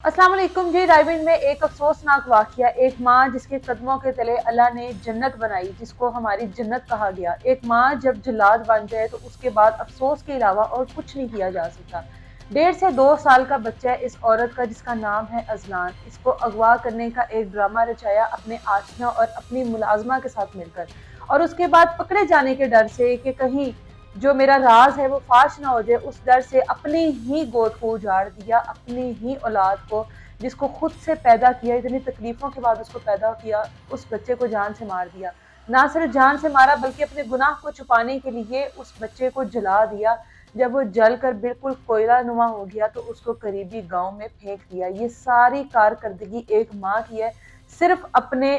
अस्सलाम वालेकुम जी। रायविंड में एक अफसोसनाक वाकया, एक माँ जिसके कदमों के तले अल्लाह ने जन्नत बनाई, जिसको हमारी जन्नत कहा गया। एक माँ जब जल्लाद बन जाए तो उसके बाद अफसोस के अलावा और कुछ नहीं किया जा सकता। 1.5 से 2 साल का बच्चा है इस औरत का, जिसका नाम है अजलान। इसको अगवा करने का एक ड्रामा रचाया अपने आशना और अपनी मुलाजमा के साथ मिलकर, और उसके बाद पकड़े जाने के डर से कि कहीं जो मेरा राज है वो फाश ना हो जाए, उस डर से अपनी ही गोद को उजाड़ दिया, अपनी ही औलाद को, जिसको खुद से पैदा किया, इतनी तकलीफों के बाद उसको पैदा किया, उस बच्चे को जान से मार दिया। ना सिर्फ जान से मारा बल्कि अपने गुनाह को छुपाने के लिए उस बच्चे को जला दिया। जब वो जल कर बिल्कुल कोयला नुमा हो गया तो उसको करीबी गांव में फेंक दिया। ये सारी कारकर्दगी एक माँ की है, सिर्फ अपने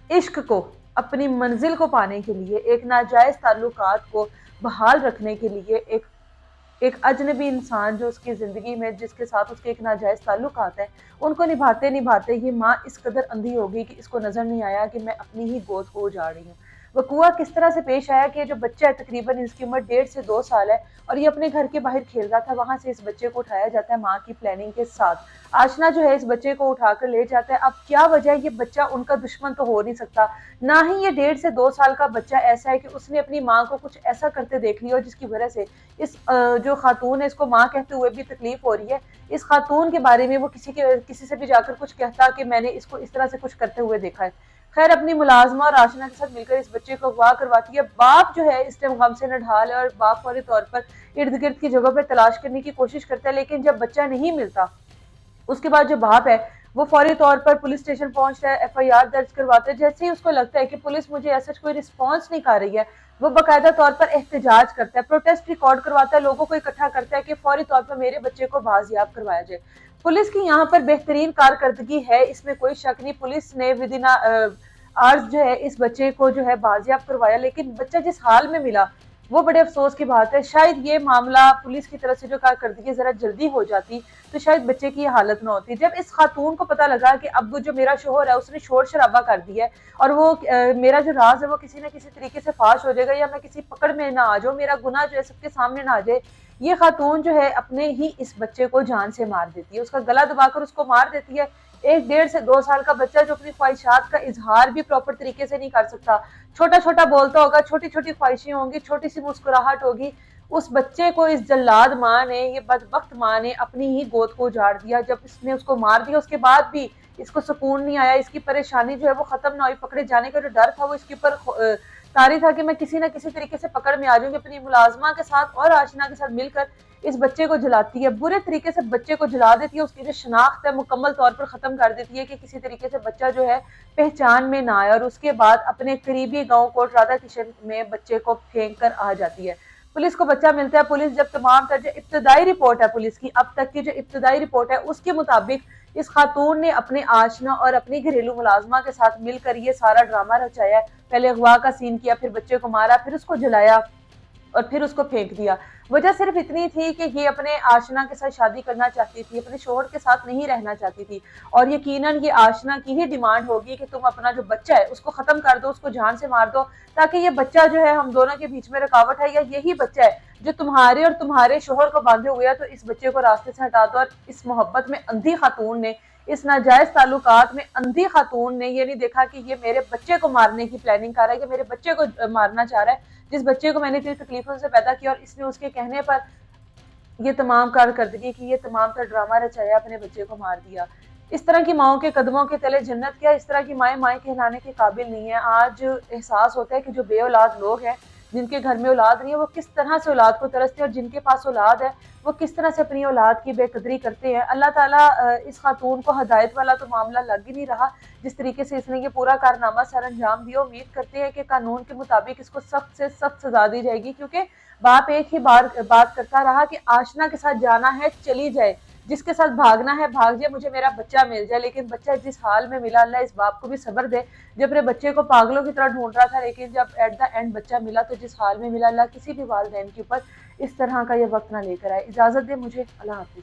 इश्क को, अपनी मंजिल को पाने के लिए, एक नाजायज ताल्लुकात को बहाल रखने के लिए, एक अजनबी इंसान जो उसकी ज़िंदगी में, जिसके साथ उसके एक नाजायज़ ताल्लुकात है, उनको निभाते निभाते ये माँ इस कदर अंधी हो गई कि इसको नज़र नहीं आया कि मैं अपनी ही गोद को उजाड़ रही हूँ। वकूआ किस तरह से पेश आया कि जो बच्चा है, तकरीबन इसकी उम्र 1.5 से 2 साल है, और ये अपने घर के बाहर खेल रहा था। वहाँ से इस बच्चे को उठाया जाता है माँ की प्लानिंग के साथ। आशना जो है इस बच्चे को उठाकर ले जाता है। अब क्या वजह है, ये बच्चा उनका दुश्मन तो हो नहीं सकता, ना ही ये 1.5 से 2 साल का बच्चा ऐसा है कि उसने अपनी माँ को कुछ ऐसा करते देख लिया जिसकी वजह से इस जो खातून है, इसको माँ कहते हुए भी तकलीफ हो रही है। इस खातून के बारे में वो किसी से भी जाकर कुछ कहता कि मैंने इसको इस तरह से कुछ करते हुए देखा है। खैर, अपनी मुलाजमा और आशना के साथ मिलकर इस बच्चे को अगवा करवाती है। बाप जो है इस टाइम गम से नढाल है, और बाप फौरी तौर पर इर्द गिर्द की जगह पर तलाश करने की कोशिश करता है, लेकिन जब बच्चा नहीं मिलता उसके बाद जो बाप है वो फौरी तौर पर पुलिस स्टेशन पहुंचता है, एफआईआर दर्ज करवाता है। जैसे ही उसको लगता है कि पुलिस मुझे ऐसा कोई रिस्पॉन्स नहीं कर रही है, वो बाकायदा तौर पर एहतजाज करता है, प्रोटेस्ट रिकॉर्ड करवाता है, लोगों को इकट्ठा करता है कि फौरी तौर पर मेरे बच्चे को बाजियाब करवाया जाए। पुलिस की यहाँ पर बेहतरीन कारकर्दगी है, इसमें कोई शक नहीं। पुलिस ने विद इन आवर्स जो है इस बच्चे को जो है बाजियाब करवाया, लेकिन बच्चा जिस हाल में मिला वो बड़े अफसोस की बात है। शायद ये मामला पुलिस की तरफ से जो कारकर्दगी जरा जल्दी हो जाती तो शायद बच्चे की हालत ना होती। जब इस खातून को पता लगा कि अब जो मेरा शोहर है उसने शोर शराबा कर दिया है, और वो मेरा जो राज है वो किसी न किसी तरीके से फाश हो जाएगा, या मैं किसी पकड़ में ना आ जाऊँ, मेरा गुनाह जो है सबके सामने ना आ जाए, ये खातून जो है अपने ही इस बच्चे को जान से मार देती है, उसका गला दबाकर उसको मार देती है। एक 1.5 से 2 साल का बच्चा जो अपनी ख्वाहिशात का इजहार भी प्रॉपर तरीके से नहीं कर सकता, छोटा छोटा बोलता होगा, छोटी छोटी ख्वाहिशें होंगी, छोटी सी मुस्कुराहट होगी, उस बच्चे को इस जल्लाद माँ ने, ये बदबख्त माँ ने अपनी ही गोद को उजाड़ दिया। जब इसने उसको मार दिया उसके बाद भी इसको सुकून नहीं आया, इसकी परेशानी जो है वो खत्म ना हुई। पकड़े जाने का जो डर था वो इसके ऊपर तारी था कि मैं किसी न किसी तरीके से पकड़ में आ जाऊंगी। अपनी मुलाजमा के साथ और आशना के साथ मिलकर इस बच्चे को जलाती है, बुरे तरीके से बच्चे को जला देती है, उसकी जो शनाख्त है मुकम्मल तौर पर खत्म कर देती है कि किसी तरीके से बच्चा जो है पहचान में ना आए, और उसके बाद अपने करीबी गांव कोट राधा किशन में बच्चे को फेंक कर आ जाती है। पुलिस को बच्चा मिलता है। पुलिस जब तमाम तर जो इब्तदाई रिपोर्ट है, पुलिस की अब तक की जो इब्तदाई रिपोर्ट है, उसके मुताबिक इस खातून ने अपने आशना और अपनी घरेलू मुलाजमा के साथ मिलकर ये सारा ड्रामा रचाया। पहले अगवा का सीन किया, फिर बच्चे को मारा, फिर उसको जलाया और फिर उसको फेंक दिया। वजह सिर्फ इतनी थी कि ये अपने आशना के साथ शादी करना चाहती थी, अपने शोहर के साथ नहीं रहना चाहती थी, और यकीनन ये आशना की ही डिमांड होगी कि तुम अपना जो बच्चा है उसको खत्म कर दो, उसको जान से मार दो, ताकि ये बच्चा जो है हम दोनों के बीच में रुकावट है, या यही बच्चा है जो तुम्हारे और तुम्हारे शोहर को बांधे हुए है, तो इस बच्चे को रास्ते से हटा दो। और इस मोहब्बत में अंधी खातून ने, इस नाजायज ताल्लुकात में अंधी खातून ने ये नहीं देखा कि ये मेरे बच्चे को मारने की प्लानिंग कर रहा है, कि मेरे बच्चे को मारना चाह रहा है, जिस बच्चे को मैंने इतनी तकलीफों से पैदा किया, और इसने उसके कहने पर ये तमाम कारकर्दगी की, ये तमाम का ड्रामा रचाया, अपने बच्चे को मार दिया। इस तरह की माओं के कदमों के तले जन्नत क्या, इस तरह की माएँ माएँ कहलाने के काबिल नहीं है। आज एहसास होता है कि जो बे औलाद लोग हैं, जिनके घर में औलाद नहीं है, वो किस तरह से औलाद को तरसते हैं, और जिनके पास औलाद है वो किस तरह से अपनी औलाद की बेकदरी करते हैं। अल्लाह ताला इस खातून को हदायत वाला तो मामला लग ही नहीं रहा, जिस तरीके से इसने ये पूरा कारनामा सर अंजाम दिया। उम्मीद करते हैं कि कानून के मुताबिक इसको सख्त से सख्त सजा दी जाएगी, क्योंकि बाप एक ही बार बात करता रहा कि आशना के साथ जाना है चली जाए, जिसके साथ भागना है भाग जाए, मुझे मेरा बच्चा मिल जाए। लेकिन बच्चा जिस हाल में मिला, अल्लाह इस बाप को भी सब्र दे, जो अपने बच्चे को पागलों की तरह ढूंढ रहा था, लेकिन जब एट द एंड बच्चा मिला तो जिस हाल में मिला, अल्लाह किसी भी वालिदैन के ऊपर इस तरह का ये वक्त ना लेकर आए। इजाज़त दे मुझे, अल्लाह हाफिज़।